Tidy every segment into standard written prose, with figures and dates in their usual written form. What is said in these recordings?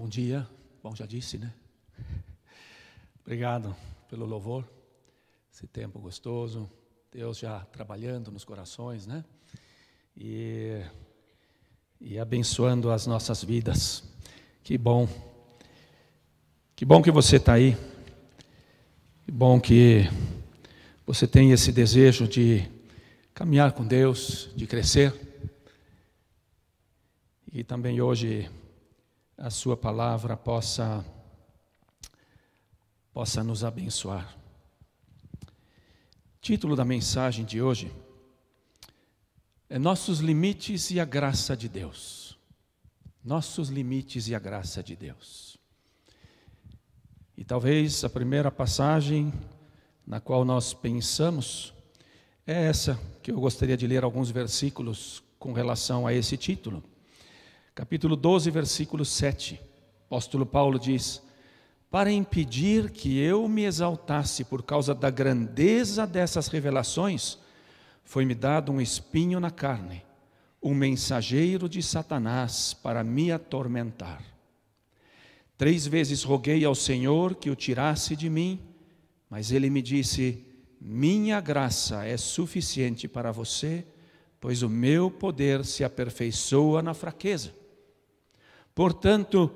Bom dia. Bom, já disse, né? Obrigado pelo louvor, esse tempo gostoso, Deus já trabalhando nos corações, né? E abençoando as nossas vidas. Que bom que você está aí, que bom que você tem esse desejo de caminhar com Deus, de crescer. E também hoje a sua palavra possa nos abençoar. Título da mensagem de hoje é Nossos Limites e a Graça de Deus. Nossos limites e a graça de Deus. E talvez a primeira passagem na qual nós pensamos é essa, que eu gostaria de ler alguns versículos com relação a esse título. Capítulo 12, versículo 7. Apóstolo Paulo diz: para impedir que eu me exaltasse por causa da grandeza dessas revelações, foi-me dado um espinho na carne, um mensageiro de Satanás para me atormentar. 3 vezes roguei ao Senhor que o tirasse de mim, mas ele me disse: minha graça é suficiente para você, pois o meu poder se aperfeiçoa na fraqueza. Portanto,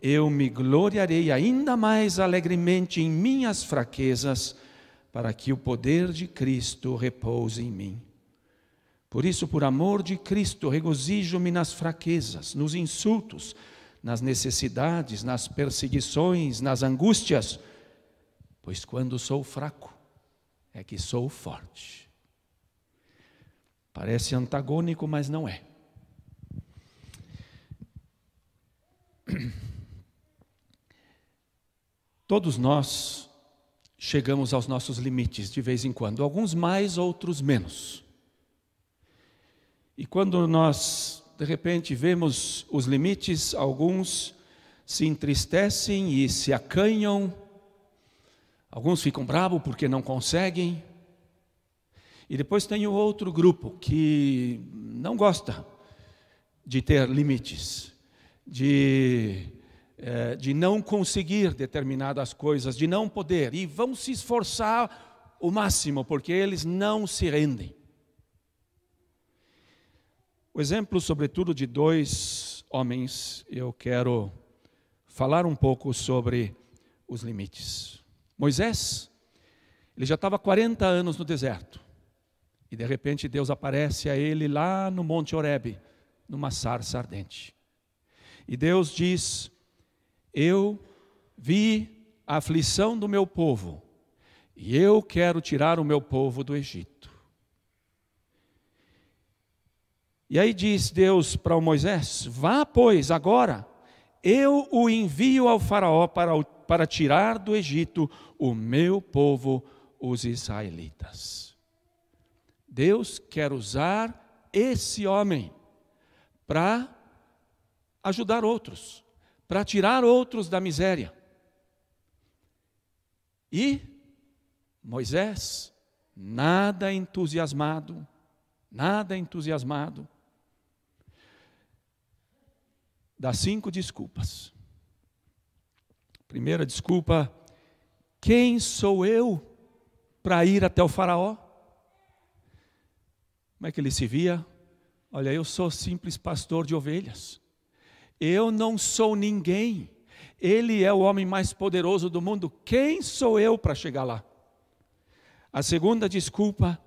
eu me gloriarei ainda mais alegremente em minhas fraquezas, para que o poder de Cristo repouse em mim. Por isso, por amor de Cristo, regozijo-me nas fraquezas, nos insultos, nas necessidades, nas perseguições, nas angústias, pois quando sou fraco, é que sou forte. Parece antagônico, mas não é. Todos nós chegamos aos nossos limites de vez em quando, alguns mais, outros menos. E quando nós, de repente, vemos os limites, alguns se entristecem e se acanham, alguns ficam bravos porque não conseguem. E depois tem o outro grupo que não gosta de ter limites, de não conseguir determinadas coisas, de não poder, e vão se esforçar o máximo, porque eles não se rendem. O exemplo, sobretudo, de 2 homens, eu quero falar um pouco sobre os limites. Moisés, ele já estava 40 anos no deserto, e de repente Deus aparece a ele lá no Monte Horebe, numa sarça ardente. E Deus diz: eu vi a aflição do meu povo, e eu quero tirar o meu povo do Egito. E aí diz Deus para o Moisés: vá, pois, agora, eu o envio ao faraó para tirar do Egito o meu povo, os israelitas. Deus quer usar esse homem para ajudar outros, para tirar outros da miséria. E Moisés, nada entusiasmado, dá 5 desculpas. Primeira desculpa: quem sou eu para ir até o faraó? Como é que ele se via? Olha, eu sou simples pastor de ovelhas. Eu não sou ninguém. Ele é o homem mais poderoso do mundo. Quem sou eu para chegar lá? A segunda desculpa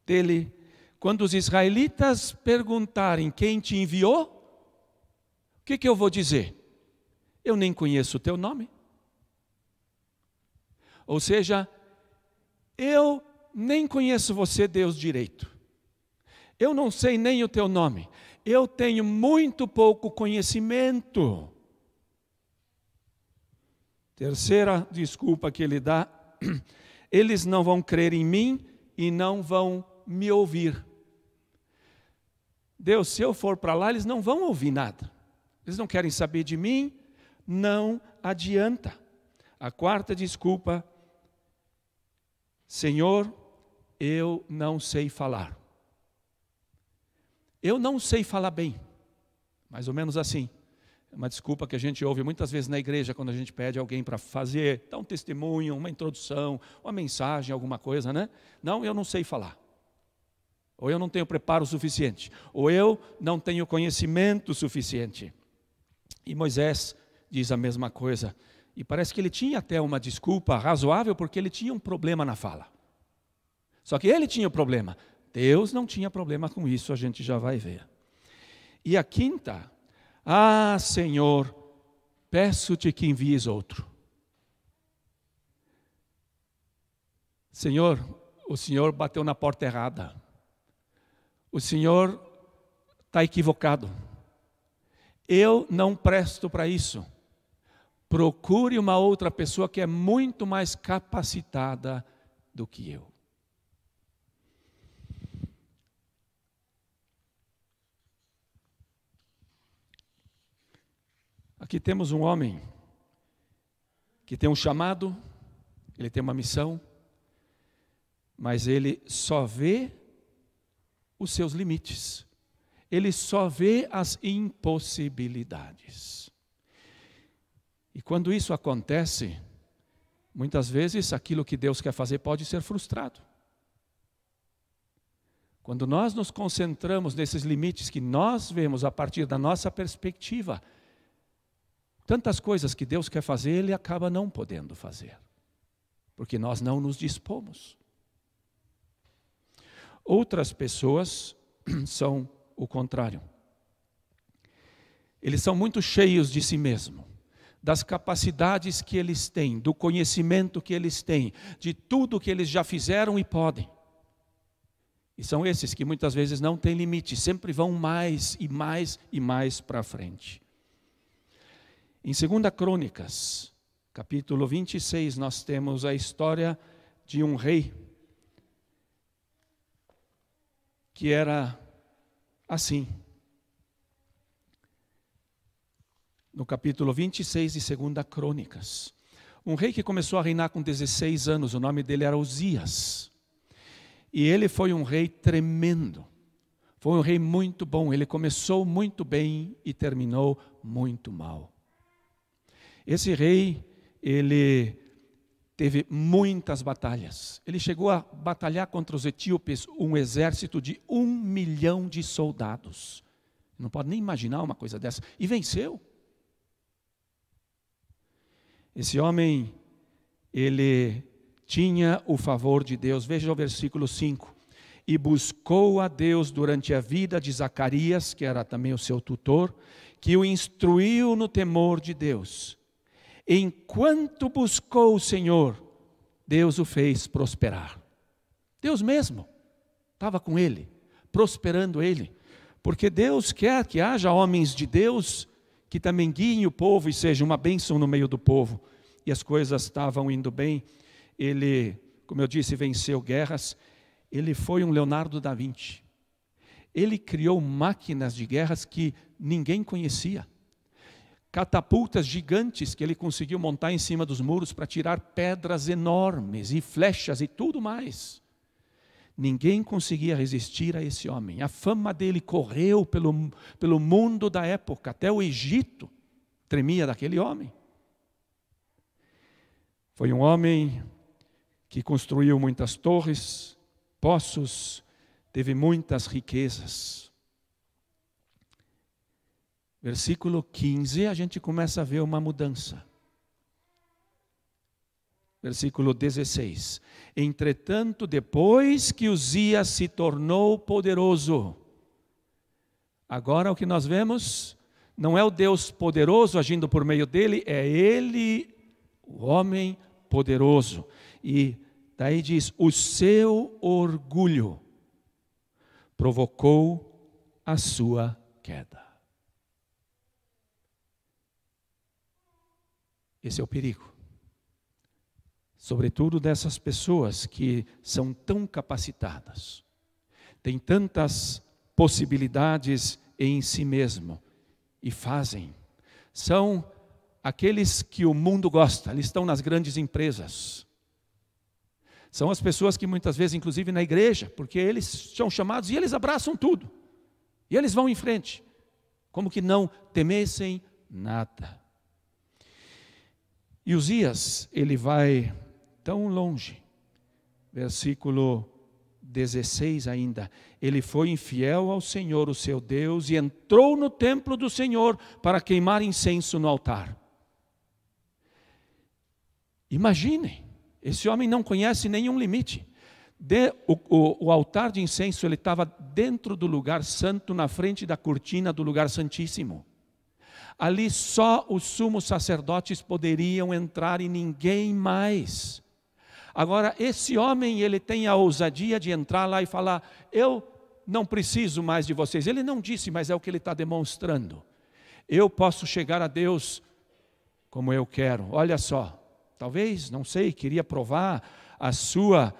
dele: quando os israelitas perguntarem quem te enviou, o que eu vou dizer? Eu nem conheço o teu nome. Ou seja, eu nem conheço você, Deus, direito. Eu não sei nem o teu nome. Eu tenho muito pouco conhecimento. Terceira desculpa que ele dá: eles não vão crer em mim e não vão me ouvir. Deus, se eu for para lá, eles não vão ouvir nada. Eles não querem saber de mim, não adianta. A quarta desculpa: Senhor, eu não sei falar. Eu não sei falar bem, mais ou menos assim. Uma desculpa que a gente ouve muitas vezes na igreja, quando a gente pede alguém para dar um testemunho, uma introdução, uma mensagem, alguma coisa, né? Não, eu não sei falar. Ou eu não tenho preparo suficiente. Ou eu não tenho conhecimento suficiente. E Moisés diz a mesma coisa. E parece que ele tinha até uma desculpa razoável, porque ele tinha um problema na fala. Só que ele tinha o problema. Deus não tinha problema com isso, a gente já vai ver. E a quinta: ah, Senhor, peço-te que envies outro. Senhor, o Senhor bateu na porta errada. O Senhor está equivocado. Eu não presto para isso. Procure uma outra pessoa que é muito mais capacitada do que eu. Aqui temos um homem que tem um chamado, ele tem uma missão, mas ele só vê os seus limites. Ele só vê as impossibilidades. E quando isso acontece, muitas vezes aquilo que Deus quer fazer pode ser frustrado. Quando nós nos concentramos nesses limites que nós vemos a partir da nossa perspectiva, tantas coisas que Deus quer fazer, Ele acaba não podendo fazer, porque nós não nos dispomos. Outras pessoas são o contrário. Eles são muito cheios de si mesmos, das capacidades que eles têm, do conhecimento que eles têm, de tudo que eles já fizeram e podem. E são esses que muitas vezes não têm limite, sempre vão mais e mais e mais para frente. Em 2 Crônicas, capítulo 26, nós temos a história de um rei que era assim. No capítulo 26 de 2 Crônicas. Um rei que começou a reinar com 16 anos, o nome dele era Uzias. E ele foi um rei tremendo. Foi um rei muito bom. Ele começou muito bem e terminou muito mal. Esse rei, ele teve muitas batalhas. Ele chegou a batalhar contra os etíopes um exército de 1 milhão de soldados. Não pode nem imaginar uma coisa dessa. E venceu. Esse homem, ele tinha o favor de Deus. Veja o versículo 5. E buscou a Deus durante a vida de Zacarias, que era também o seu tutor, que o instruiu no temor de Deus. Enquanto buscou o Senhor, Deus o fez prosperar. Deus mesmo estava com ele, prosperando ele. Porque Deus quer que haja homens de Deus que também guiem o povo e sejam uma bênção no meio do povo. E as coisas estavam indo bem. Ele, como eu disse, venceu guerras. Ele foi um Leonardo da Vinci. Ele criou máquinas de guerras que ninguém conhecia. Catapultas gigantes que ele conseguiu montar em cima dos muros para tirar pedras enormes e flechas e tudo mais. Ninguém conseguia resistir a esse homem. A fama dele correu pelo mundo da época, até o Egito tremia daquele homem. Foi um homem que construiu muitas torres, poços, teve muitas riquezas. Versículo 15, a gente começa a ver uma mudança. Versículo 16. Entretanto, depois que Uzias se tornou poderoso, agora o que nós vemos não é o Deus poderoso agindo por meio dele, é ele, o homem poderoso. E daí diz, o seu orgulho provocou a sua queda. Esse é o perigo. Sobretudo dessas pessoas que são tão capacitadas, têm tantas possibilidades em si mesmo e fazem. São aqueles que o mundo gosta, eles estão nas grandes empresas. São as pessoas que muitas vezes, inclusive na igreja, porque eles são chamados e eles abraçam tudo. E eles vão em frente, como que não temessem nada. E Uzias, ele vai tão longe, versículo 16 ainda, ele foi infiel ao Senhor, o seu Deus, e entrou no templo do Senhor para queimar incenso no altar. Imaginem, esse homem não conhece nenhum limite. O altar de incenso, ele estava dentro do lugar santo, na frente da cortina do lugar santíssimo. Ali só os sumos sacerdotes poderiam entrar e ninguém mais. Agora, esse homem, ele tem a ousadia de entrar lá e falar, eu não preciso mais de vocês. Ele não disse, mas é o que ele está demonstrando. Eu posso chegar a Deus como eu quero. Olha só, talvez, não sei, queria provar a sua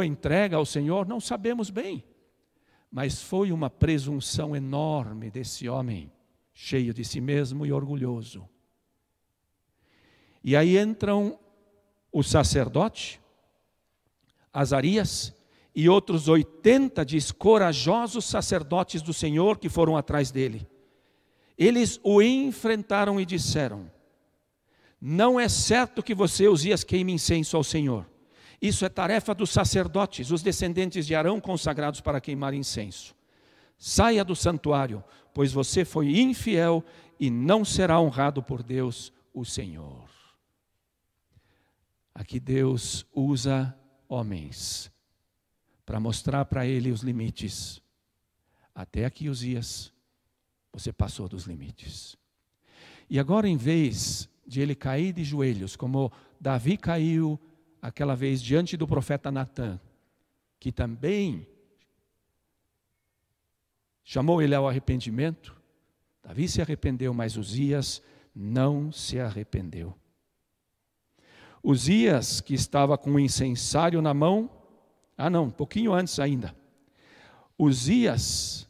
entrega ao Senhor, não sabemos bem. Mas foi uma presunção enorme desse homem, cheio de si mesmo e orgulhoso. E aí entram o sacerdote, Azarias, e outros 80 corajosos sacerdotes do Senhor que foram atrás dele. Eles o enfrentaram e disseram, não é certo que você, Uzias, queime incenso ao Senhor. Isso é tarefa dos sacerdotes, os descendentes de Arão consagrados para queimar incenso. Saia do santuário, pois você foi infiel e não será honrado por Deus, o Senhor. Aqui Deus usa homens para mostrar para ele os limites. Até aqui, Uzias, você passou dos limites. E agora, em vez de ele cair de joelhos, como Davi caiu aquela vez diante do profeta Natã, que também chamou ele ao arrependimento, Davi se arrependeu, mas Uzias não se arrependeu. Uzias, que estava com o incensário na mão, um pouquinho antes ainda. Uzias,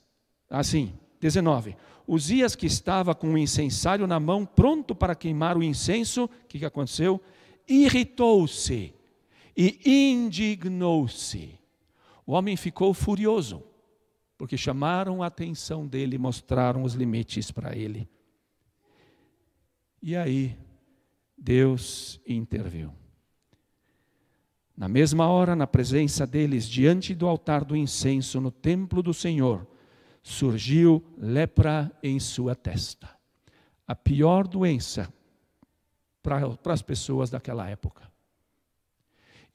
19. Uzias, que estava com o incensário na mão, pronto para queimar o incenso, o que aconteceu? Irritou-se e indignou-se. O homem ficou furioso, porque chamaram a atenção dele, mostraram os limites para ele. E aí, Deus interviu. Na mesma hora, na presença deles, diante do altar do incenso, no templo do Senhor, surgiu lepra em sua testa. A pior doença para as pessoas daquela época.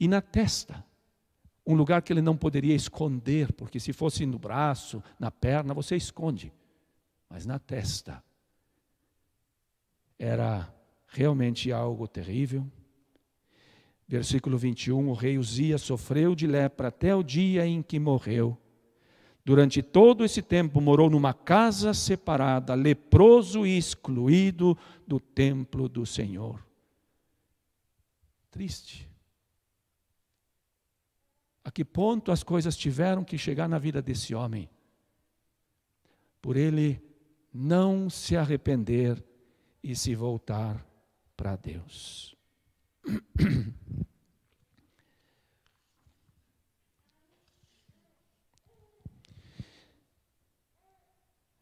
E na testa, um lugar que ele não poderia esconder, porque se fosse no braço, na perna, você esconde. Mas na testa, era realmente algo terrível. Versículo 21, o rei Uzias sofreu de lepra até o dia em que morreu. Durante todo esse tempo morou numa casa separada, leproso e excluído do templo do Senhor. Triste. A que ponto as coisas tiveram que chegar na vida desse homem? Por ele não se arrepender e se voltar para Deus.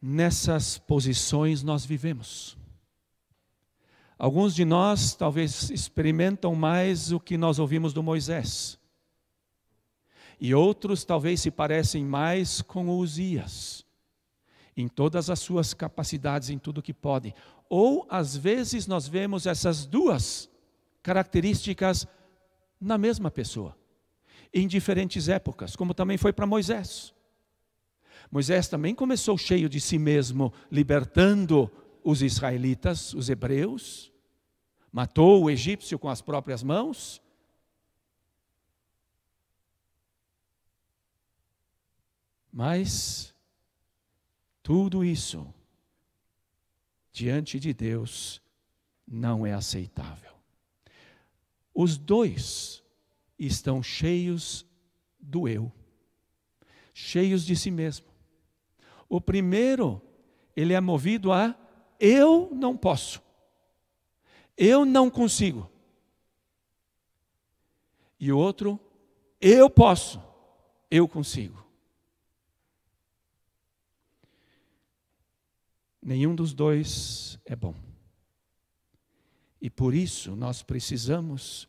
Nessas posições nós vivemos. Alguns de nós talvez experimentam mais o que nós ouvimos do Moisés. E outros talvez se parecem mais com o Uzias, em todas as suas capacidades, em tudo que podem. Ou às vezes nós vemos essas duas características na mesma pessoa, em diferentes épocas, como também foi para Moisés. Moisés também começou cheio de si mesmo, libertando os israelitas, os hebreus, matou o egípcio com as próprias mãos. Mas tudo isso, diante de Deus, não é aceitável. Os dois estão cheios do eu, cheios de si mesmo. O primeiro, ele é movido a eu não posso, eu não consigo. E o outro, eu posso, eu consigo. Nenhum dos dois é bom. E por isso nós precisamos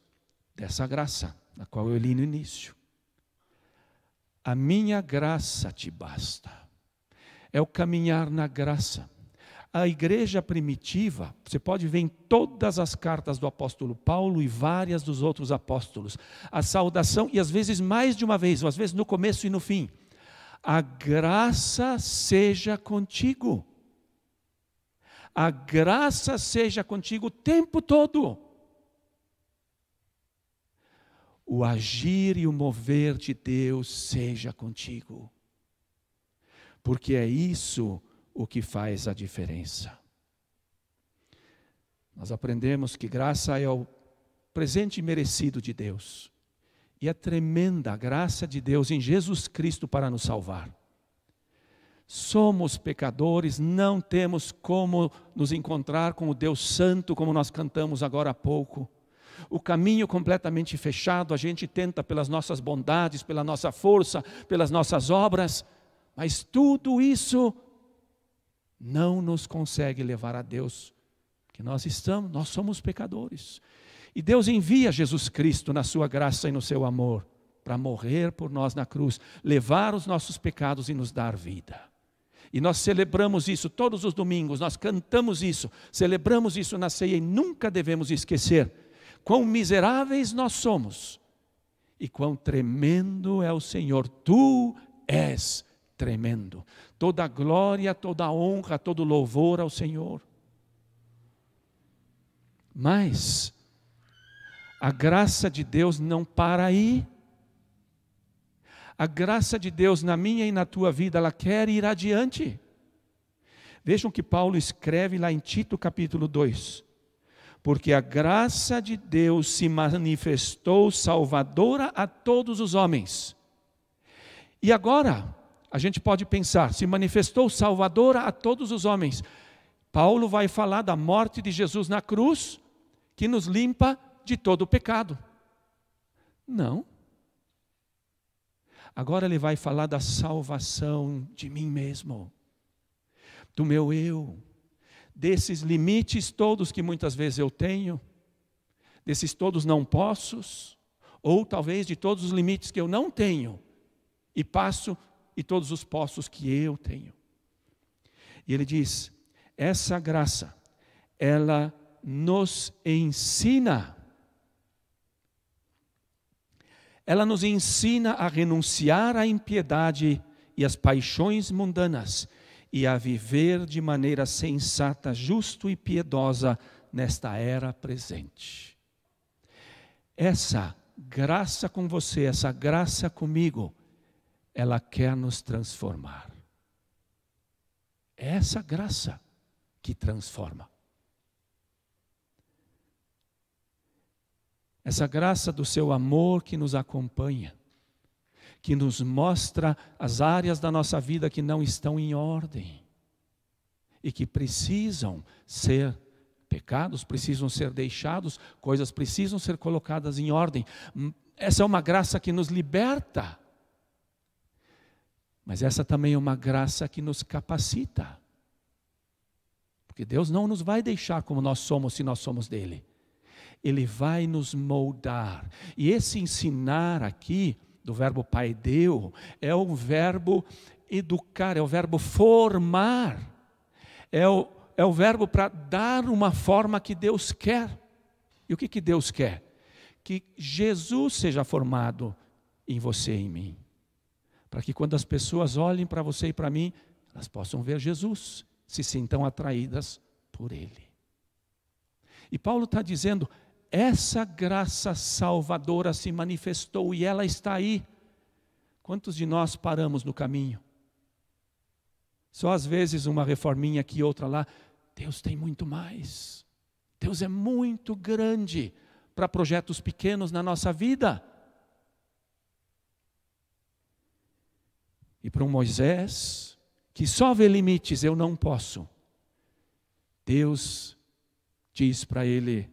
dessa graça, da qual eu li no início. A minha graça te basta. É o caminhar na graça. A igreja primitiva, você pode ver em todas as cartas do apóstolo Paulo e várias dos outros apóstolos, a saudação, e às vezes mais de uma vez, ou às vezes no começo e no fim, a graça seja contigo. A graça seja contigo o tempo todo. O agir e o mover de Deus seja contigo. Porque é isso o que faz a diferença. Nós aprendemos que graça é o presente merecido de Deus. E é tremenda a graça de Deus em Jesus Cristo para nos salvar. Somos pecadores, não temos como nos encontrar com o Deus Santo, como nós cantamos agora há pouco. O caminho completamente fechado, a gente tenta pelas nossas bondades, pela nossa força, pelas nossas obras, mas tudo isso não nos consegue levar a Deus, porque nós somos pecadores. E Deus envia Jesus Cristo na sua graça e no seu amor, para morrer por nós na cruz, levar os nossos pecados e nos dar vida. E nós celebramos isso todos os domingos, nós cantamos isso, celebramos isso na ceia e nunca devemos esquecer quão miseráveis nós somos e quão tremendo é o Senhor. Tu és tremendo. Toda a glória, toda a honra, todo o louvor ao Senhor. Mas a graça de Deus não para aí. A graça de Deus na minha e na tua vida, ela quer ir adiante. Vejam que Paulo escreve lá em Tito capítulo 2. Porque a graça de Deus se manifestou salvadora a todos os homens. E agora, a gente pode pensar, se manifestou salvadora a todos os homens. Paulo vai falar da morte de Jesus na cruz, que nos limpa de todo o pecado. Não. Agora ele vai falar da salvação de mim mesmo, do meu eu, desses limites todos que muitas vezes eu tenho, desses todos não possos, ou talvez de todos os limites que eu não tenho, e passo, e todos os possos que eu tenho. E ele diz, essa graça, ela nos ensina. Ela nos ensina a renunciar à impiedade e às paixões mundanas e a viver de maneira sensata, justa e piedosa nesta era presente. Essa graça com você, essa graça comigo, ela quer nos transformar. É essa graça que transforma. Essa graça do seu amor que nos acompanha, que nos mostra as áreas da nossa vida que não estão em ordem e que precisam ser pecados, precisam ser deixados, coisas precisam ser colocadas em ordem. Essa é uma graça que nos liberta, mas essa também é uma graça que nos capacita, porque Deus não nos vai deixar como nós somos se nós somos dele. Ele vai nos moldar. E esse ensinar aqui, do verbo paideu, é o verbo educar, é o verbo formar. É o verbo para dar uma forma que Deus quer. E o que Deus quer? Que Jesus seja formado em você e em mim. Para que quando as pessoas olhem para você e para mim, elas possam ver Jesus, se sintam atraídas por Ele. E Paulo está dizendo, essa graça salvadora se manifestou e ela está aí. Quantos de nós paramos no caminho? Só às vezes uma reforminha aqui, outra lá. Deus tem muito mais. Deus é muito grande para projetos pequenos na nossa vida. E para um Moisés, que só vê limites, eu não posso. Deus diz para ele,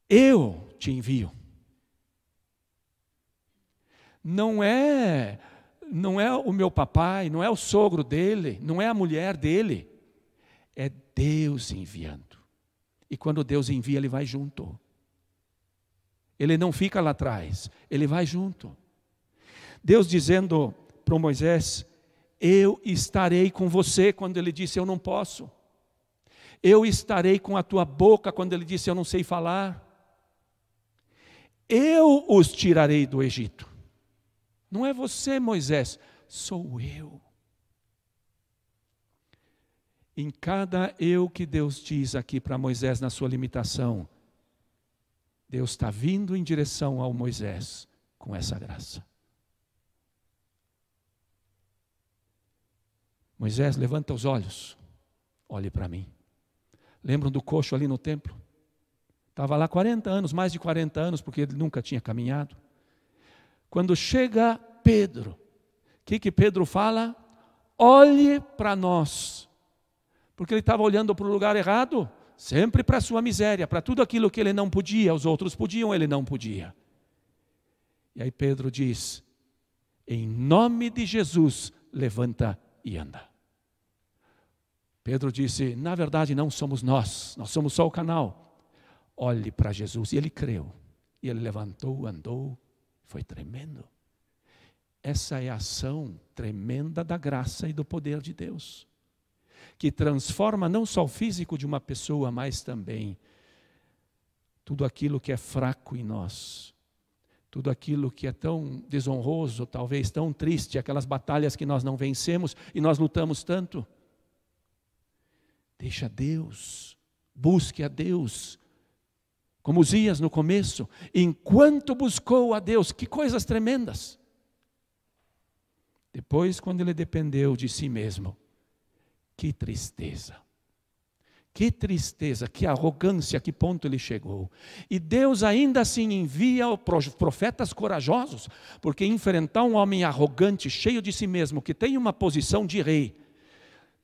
eu te envio. Não é não é o meu papai, não é o sogro dele, não é a mulher dele. É Deus enviando. E quando Deus envia, Ele vai junto. Ele não fica lá atrás, Ele vai junto. Deus dizendo para Moisés: eu estarei com você, quando Ele disse: eu não posso. Eu estarei com a tua boca, quando Ele disse: eu não sei falar. Eu os tirarei do Egito. Não é você, Moisés, sou eu. Em cada eu que Deus diz aqui para Moisés na sua limitação, Deus está vindo em direção ao Moisés com essa graça. Moisés, levanta os olhos, olhe para mim. Lembram do coxo ali no templo? Estava lá 40 anos, mais de 40 anos, porque ele nunca tinha caminhado. Quando chega Pedro, o que Pedro fala? Olhe para nós. Porque ele estava olhando para o lugar errado, sempre para a sua miséria, para tudo aquilo que ele não podia, os outros podiam, ele não podia. E aí Pedro diz: em nome de Jesus, levanta e anda. Pedro disse: na verdade não somos nós somos só o canal. Olhe para Jesus. E ele creu. E ele levantou, andou. Foi tremendo. Essa é a ação tremenda da graça e do poder de Deus, que transforma não só o físico de uma pessoa, mas também tudo aquilo que é fraco em nós, tudo aquilo que é tão desonroso, talvez tão triste, aquelas batalhas que nós não vencemos e nós lutamos tanto. Deixa Deus, busque a Deus, como Uzias no começo, enquanto buscou a Deus, que coisas tremendas. Depois, quando ele dependeu de si mesmo, que tristeza, que arrogância, a que ponto ele chegou. E Deus ainda assim envia profetas corajosos, porque enfrentar um homem arrogante, cheio de si mesmo, que tem uma posição de rei,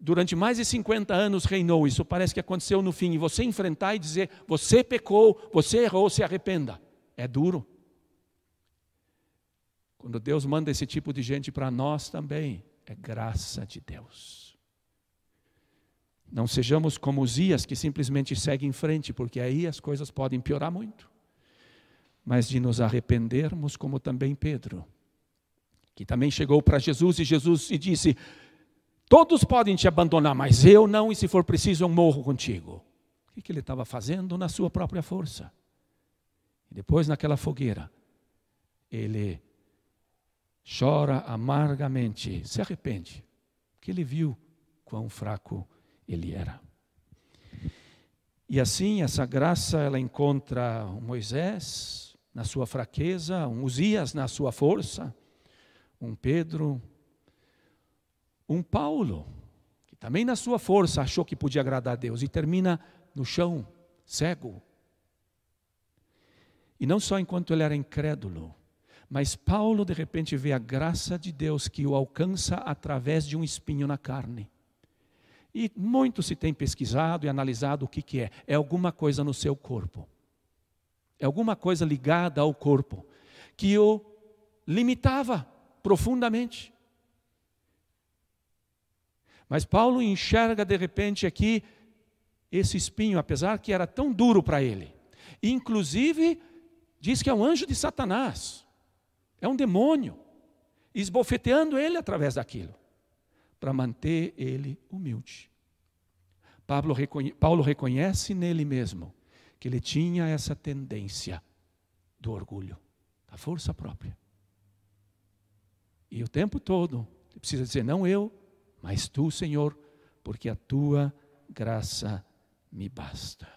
durante mais de 50 anos reinou, isso parece que aconteceu no fim, e você enfrentar e dizer: você pecou, você errou, se arrependa, é duro. Quando Deus manda esse tipo de gente para nós também, é graça de Deus. Não sejamos como Uzias, que simplesmente segue em frente, porque aí as coisas podem piorar muito. Mas de nos arrependermos, como também Pedro, que também chegou para Jesus e disse: todos podem te abandonar, mas eu não, e se for preciso eu morro contigo. O que ele estava fazendo? Na sua própria força. E depois, naquela fogueira, ele chora amargamente, se arrepende, porque ele viu quão fraco ele era. E assim, essa graça, ela encontra um Moisés na sua fraqueza, um Uzias na sua força, um Pedro, um Paulo, que também na sua força achou que podia agradar a Deus, e termina no chão, cego. E não só enquanto ele era incrédulo, mas Paulo de repente vê a graça de Deus que o alcança através de um espinho na carne. E muito se tem pesquisado e analisado o que é. É alguma coisa no seu corpo. É alguma coisa ligada ao corpo, que o limitava profundamente. Mas Paulo enxerga de repente aqui esse espinho, apesar que era tão duro para ele. E, inclusive, diz que é um anjo de Satanás. É um demônio, esbofeteando ele através daquilo, para manter ele humilde. Paulo reconhece nele mesmo que ele tinha essa tendência do orgulho, da força própria. E o tempo todo ele precisa dizer: não eu, mas tu, Senhor, porque a tua graça me basta.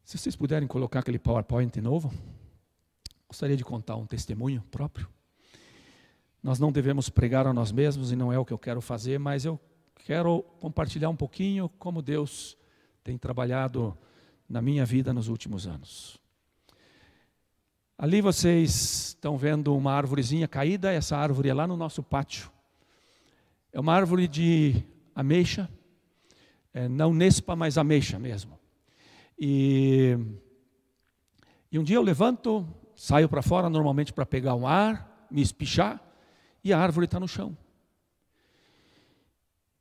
Se vocês puderem colocar aquele PowerPoint de novo, gostaria de contar um testemunho próprio. Nós não devemos pregar a nós mesmos, e não é o que eu quero fazer, mas eu quero compartilhar um pouquinho como Deus tem trabalhado na minha vida nos últimos anos. Ali vocês estão vendo uma árvorezinha caída, essa árvore é lá no nosso pátio. É uma árvore de ameixa, não nespa, mas ameixa mesmo. E um dia eu levanto, saio para fora normalmente para pegar um ar, me espichar, e a árvore está no chão.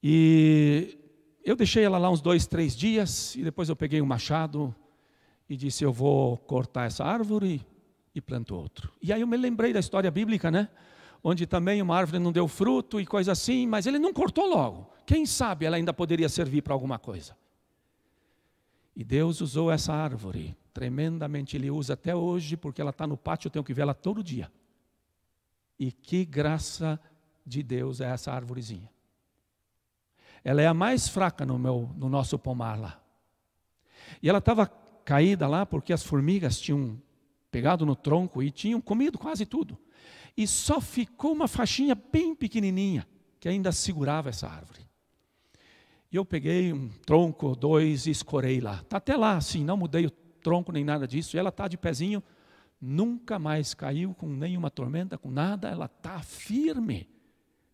E eu deixei ela lá uns 2, 3 dias, e depois eu peguei um machado e disse, eu vou cortar essa árvore e planto outro. E aí eu me lembrei da história bíblica, né? Onde também uma árvore não deu fruto e coisa assim, mas ele não cortou logo. Quem sabe ela ainda poderia servir para alguma coisa. E Deus usou essa árvore, tremendamente Ele usa até hoje, porque ela está no pátio, eu tenho que ver ela todo dia. E que graça de Deus é essa árvorezinha. Ela é a mais fraca no nosso pomar lá. E ela estava caída lá porque as formigas tinham pegado no tronco e tinham comido quase tudo. E só ficou uma faixinha bem pequenininha que ainda segurava essa árvore. E eu peguei um tronco, 2 e escorei lá. Está até lá assim, não mudei o tronco nem nada disso. E ela está de pezinho, nunca mais caiu com nenhuma tormenta, com nada. Ela está firme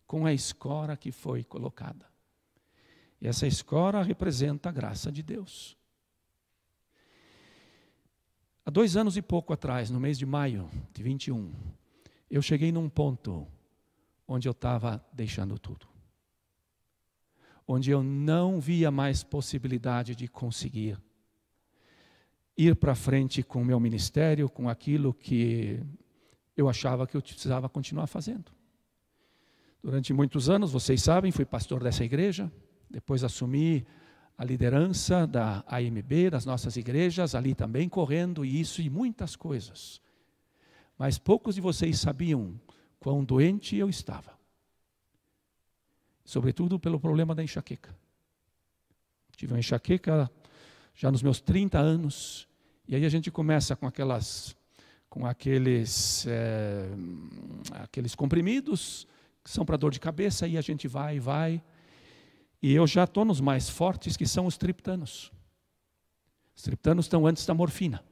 com a escora que foi colocada. E essa escora representa a graça de Deus. Há 2 anos e pouco atrás, no mês de maio de 21, eu cheguei num ponto onde eu estava deixando tudo. Onde eu não via mais possibilidade de conseguir ir para frente com o meu ministério, com aquilo que eu achava que eu precisava continuar fazendo. Durante muitos anos, vocês sabem, fui pastor dessa igreja, depois assumi a liderança da AMB, das nossas igrejas, ali também correndo isso e muitas coisas. Mas poucos de vocês sabiam quão doente eu estava. Sobretudo pelo problema da enxaqueca. Tive uma enxaqueca já nos meus 30 anos, e aí a gente começa com aqueles comprimidos, que são para dor de cabeça, e a gente vai, e eu já estou nos mais fortes, que são os triptanos. Os triptanos estão antes da morfina.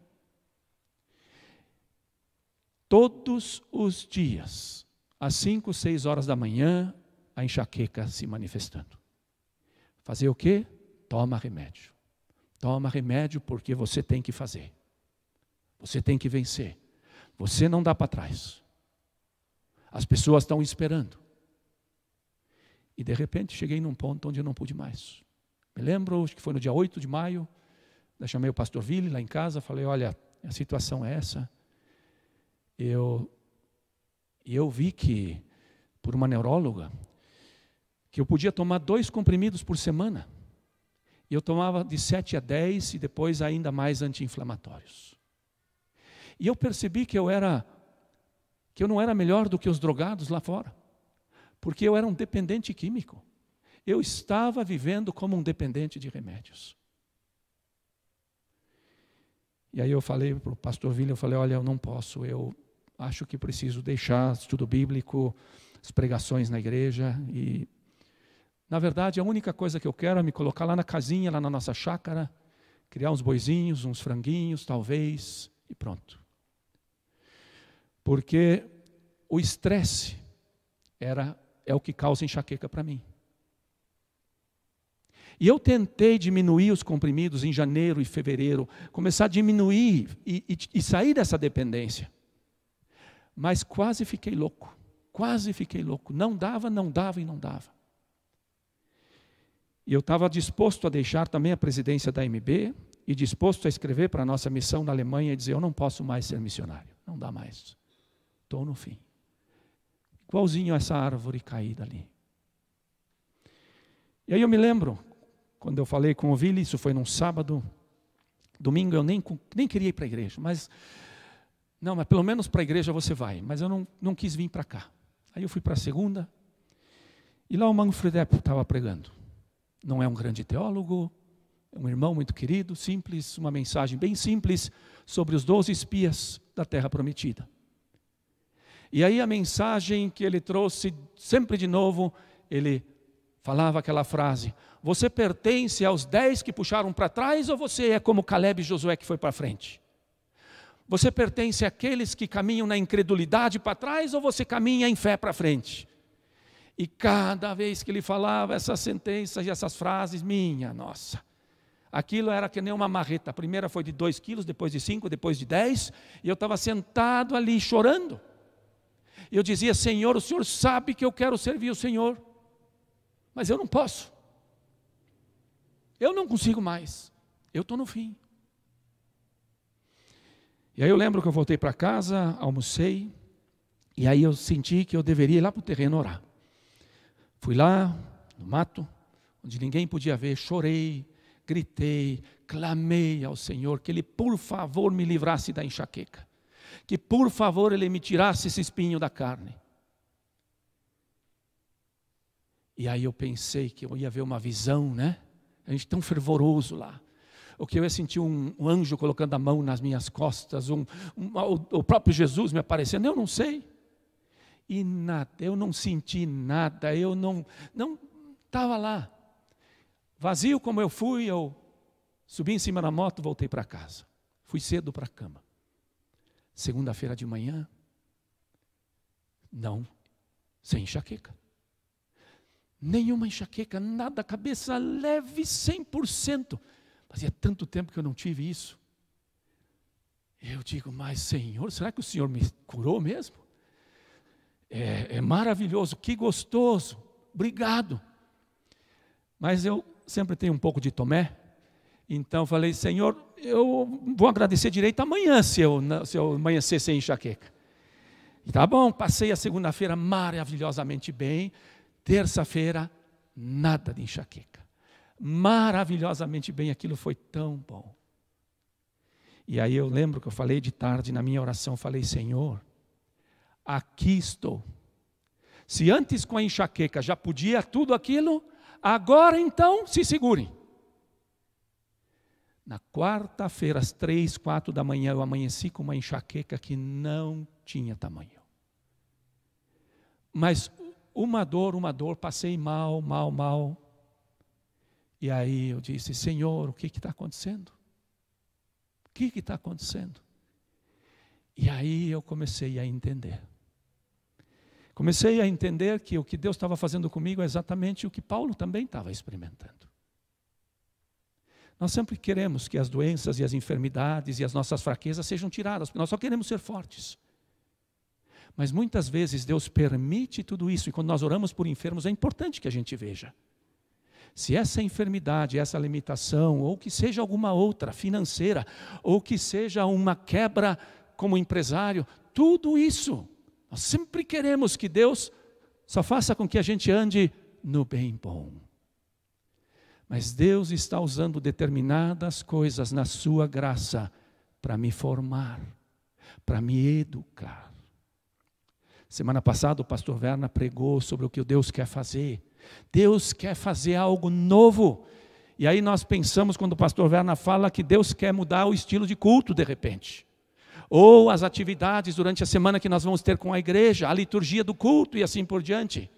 Todos os dias, às 5, 6 horas da manhã, a enxaqueca se manifestando. Fazer o quê? Toma remédio. Toma remédio porque você tem que fazer. Você tem que vencer. Você não dá para trás. As pessoas estão esperando. E de repente cheguei num ponto onde eu não pude mais. Me lembro, acho que foi no dia 8 de maio, eu chamei o pastor Ville lá em casa, falei, olha, a situação é essa. Eu vi que, por uma neuróloga, que eu podia tomar 2 comprimidos por semana. E eu tomava de 7 a 10 e depois ainda mais anti-inflamatórios. E eu percebi que eu não era melhor do que os drogados lá fora. Porque eu era um dependente químico. Eu estava vivendo como um dependente de remédios. E aí eu falei para o pastor Ville, olha, eu não posso, eu acho que preciso deixar estudo bíblico, as pregações na igreja e... Na verdade, a única coisa que eu quero é me colocar lá na casinha, lá na nossa chácara, criar uns boizinhos, uns franguinhos, talvez, e pronto. Porque o estresse é o que causa enxaqueca para mim. E eu tentei diminuir os comprimidos em janeiro e fevereiro, começar a diminuir e sair dessa dependência. Mas quase fiquei louco, Não dava. E eu estava disposto a deixar também a presidência da AMB e disposto a escrever para a nossa missão na Alemanha e dizer, eu não posso mais ser missionário, não dá mais, estou no fim. Igualzinho a essa árvore caída ali. E aí eu me lembro, quando eu falei com o Ville, isso foi num sábado, domingo eu nem queria ir para a igreja, mas pelo menos para a igreja você vai, mas eu não quis vir para cá. Aí eu fui para a segunda, e lá o Manfred Epp estava pregando. Não é um grande teólogo, é um irmão muito querido, simples, uma mensagem bem simples sobre os 12 espias da Terra Prometida. E aí a mensagem que ele trouxe, sempre de novo, ele falava aquela frase, você pertence aos 10 que puxaram para trás ou você é como Caleb e Josué que foi para frente? Você pertence àqueles que caminham na incredulidade para trás ou você caminha em fé para frente? E cada vez que ele falava essas sentenças e essas frases, minha nossa, Aquilo era que nem uma marreta. A primeira foi de 2 quilos, depois de 5, depois de 10. E eu estava sentado ali chorando. E eu dizia: Senhor, o Senhor sabe que eu quero servir o Senhor, mas eu não posso. Eu não consigo mais. Eu estou no fim. E aí eu lembro que eu voltei para casa, almocei. E aí eu senti que eu deveria ir lá para o terreno orar. Fui lá, no mato, onde ninguém podia ver, chorei, gritei, clamei ao Senhor que Ele, por favor, me livrasse da enxaqueca. Que, por favor, Ele me tirasse esse espinho da carne. E aí eu pensei que eu ia ver uma visão, né? A gente tão fervoroso lá. O que eu ia sentir um anjo colocando a mão nas minhas costas, o próprio Jesus me aparecendo, eu não sei. E nada, eu não senti nada, eu não estava lá. Vazio como eu fui, eu subi em cima da moto, voltei para casa. Fui cedo para a cama. Segunda-feira de manhã, não, sem enxaqueca. Nenhuma enxaqueca, nada, cabeça leve 100%. Fazia tanto tempo que eu não tive isso. Eu digo: mas Senhor, será que o Senhor me curou mesmo? É maravilhoso, que gostoso, obrigado. Mas eu sempre tenho um pouco de Tomé, então falei: Senhor, eu vou agradecer direito amanhã se eu amanhecer sem enxaqueca. E tá bom, passei a segunda-feira maravilhosamente bem, terça-feira nada de enxaqueca. Maravilhosamente bem, aquilo foi tão bom. E aí eu lembro que eu falei de tarde na minha oração, falei: Senhor, aqui estou. Se antes com a enxaqueca já podia tudo aquilo, agora então se segurem. Na quarta-feira, às 3, 4 da manhã, eu amanheci com uma enxaqueca que não tinha tamanho. Mas uma dor, passei mal. E aí eu disse: Senhor, o que está acontecendo? O que está acontecendo? E aí eu comecei a entender. Comecei a entender que o que Deus estava fazendo comigo é exatamente o que Paulo também estava experimentando. Nós sempre queremos que as doenças e as enfermidades e as nossas fraquezas sejam tiradas, porque nós só queremos ser fortes. Mas muitas vezes Deus permite tudo isso, e quando nós oramos por enfermos é importante que a gente veja. Se essa enfermidade, essa limitação, ou que seja alguma outra, financeira, ou que seja uma quebra como empresário, tudo isso, nós sempre queremos que Deus só faça com que a gente ande no bem bom. Mas Deus está usando determinadas coisas na sua graça para me formar, para me educar. Semana passada o pastor Werner pregou sobre o que Deus quer fazer. Deus quer fazer algo novo. E aí nós pensamos, quando o pastor Werner fala, que Deus quer mudar o estilo de culto de repente. Ou as atividades durante a semana que nós vamos ter com a igreja, a liturgia do culto e assim por diante.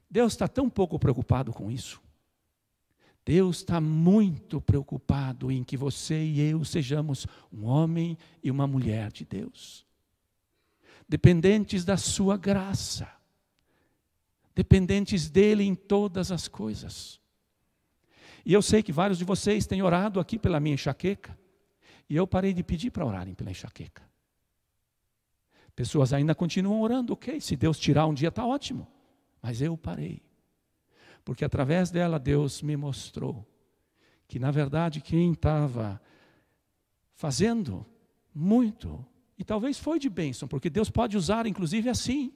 Deus está tão pouco preocupado com isso. Deus está muito preocupado em que você e eu sejamos um homem e uma mulher de Deus. Dependentes da sua graça. Dependentes dele em todas as coisas. E eu sei que vários de vocês têm orado aqui pela minha enxaqueca. E eu parei de pedir para orarem pela enxaqueca. Pessoas ainda continuam orando, ok, se Deus tirar um dia está ótimo. Mas eu parei. Porque através dela Deus me mostrou que na verdade quem estava fazendo muito, e talvez foi de bênção, porque Deus pode usar inclusive assim,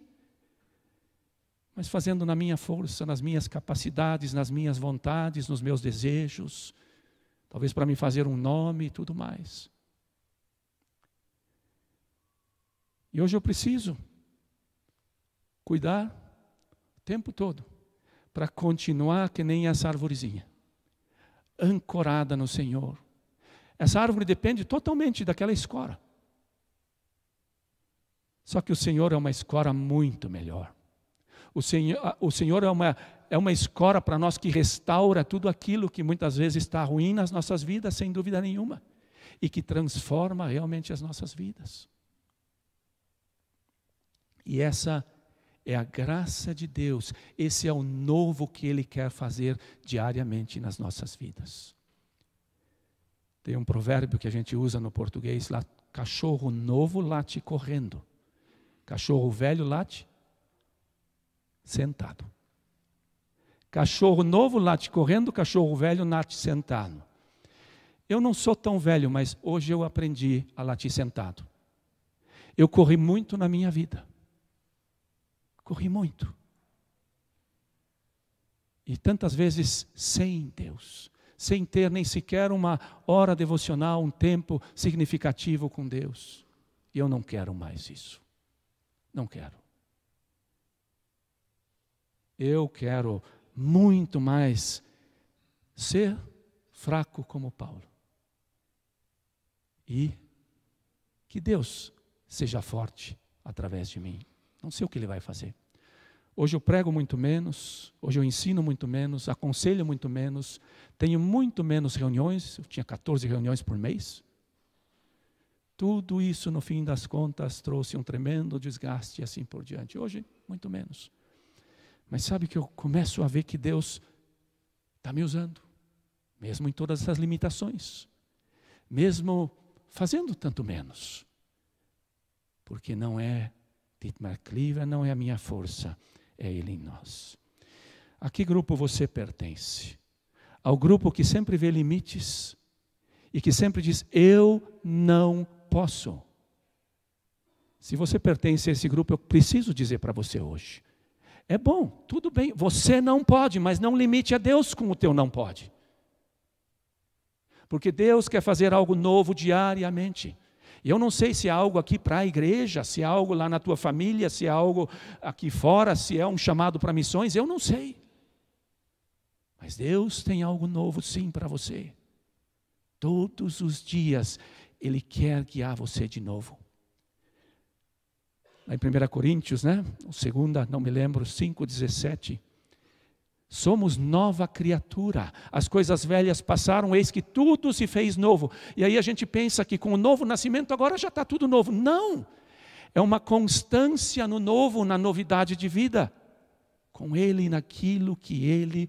mas fazendo na minha força, nas minhas capacidades, nas minhas vontades, nos meus desejos, talvez para me fazer um nome e tudo mais. E hoje eu preciso cuidar o tempo todo, para continuar que nem essa arvorezinha, ancorada no Senhor. Essa árvore depende totalmente daquela escora. Só que o Senhor é uma escora muito melhor. O Senhor é uma escora para nós que restaura tudo aquilo que muitas vezes está ruim nas nossas vidas, sem dúvida nenhuma. E que transforma realmente as nossas vidas. E essa é a graça de Deus. Esse é o novo que Ele quer fazer diariamente nas nossas vidas. Tem um provérbio que a gente usa no português lá: cachorro novo late correndo, cachorro velho late sentado. Cachorro novo late correndo, cachorro velho late sentado. Eu não sou tão velho, mas hoje eu aprendi a latir sentado. Eu corri muito na minha vida. Corri muito. E tantas vezes sem Deus, sem ter nem sequer uma hora devocional, um tempo significativo com Deus. E eu não quero mais isso. Não quero. Eu quero muito mais ser fraco como Paulo. E que Deus seja forte através de mim. Não sei o que Ele vai fazer. Hoje eu prego muito menos, hoje eu ensino muito menos, aconselho muito menos, tenho muito menos reuniões, eu tinha 14 reuniões por mês. Tudo isso, no fim das contas, trouxe um tremendo desgaste e assim por diante. Hoje, muito menos. Mas sabe que eu começo a ver que Deus está me usando, mesmo em todas essas limitações, mesmo fazendo tanto menos. Porque não é Dietmar Cleaver, não é a minha força, é Ele em nós. A que grupo você pertence? Ao grupo que sempre vê limites e que sempre diz: eu não posso. Se você pertence a esse grupo, eu preciso dizer para você hoje: é bom, tudo bem, você não pode, mas não limite a Deus com o teu não pode. Porque Deus quer fazer algo novo diariamente. E eu não sei se é algo aqui para a igreja, se é algo lá na tua família, se é algo aqui fora, se é um chamado para missões, eu não sei. Mas Deus tem algo novo sim para você. Todos os dias Ele quer guiar você de novo. Lá em 1 Coríntios, segunda, não me lembro, 5:17. Somos nova criatura, as coisas velhas passaram, eis que tudo se fez novo. E aí a gente pensa que com o novo nascimento agora já está tudo novo. Não, é uma constância no novo, na novidade de vida. Com Ele naquilo que Ele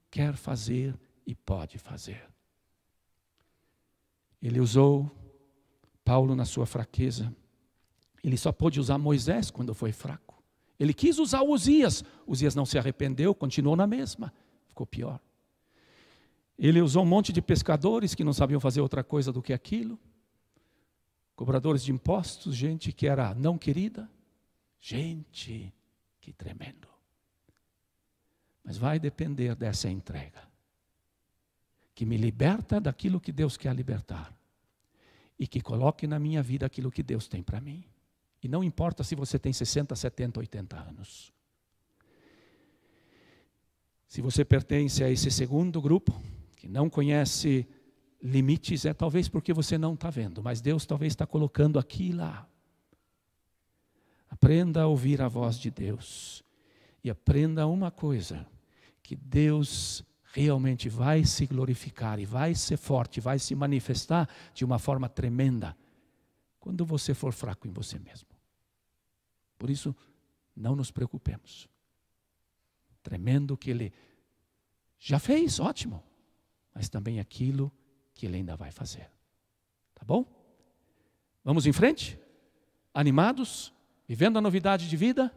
quer fazer e pode fazer. Ele usou Paulo na sua fraqueza. Ele só pôde usar Moisés quando foi fraco. Ele quis usar Uzias. Uzias não se arrependeu, continuou na mesma. Ficou pior. Ele usou um monte de pescadores que não sabiam fazer outra coisa do que aquilo. Cobradores de impostos, gente que era não querida. Gente, que tremendo. Mas vai depender dessa entrega. Que me liberta daquilo que Deus quer libertar. E que coloque na minha vida aquilo que Deus tem para mim. E não importa se você tem 60, 70, 80 anos. Se você pertence a esse segundo grupo, que não conhece limites, é talvez porque você não está vendo, mas Deus talvez está colocando aqui e lá. Aprenda a ouvir a voz de Deus. E aprenda uma coisa, que Deus realmente vai se glorificar e vai ser forte, vai se manifestar de uma forma tremenda quando você for fraco em você mesmo. Por isso, não nos preocupemos. Tremendo que Ele já fez, ótimo. Mas também aquilo que Ele ainda vai fazer. Tá bom? Vamos em frente? Animados? Vivendo a novidade de vida?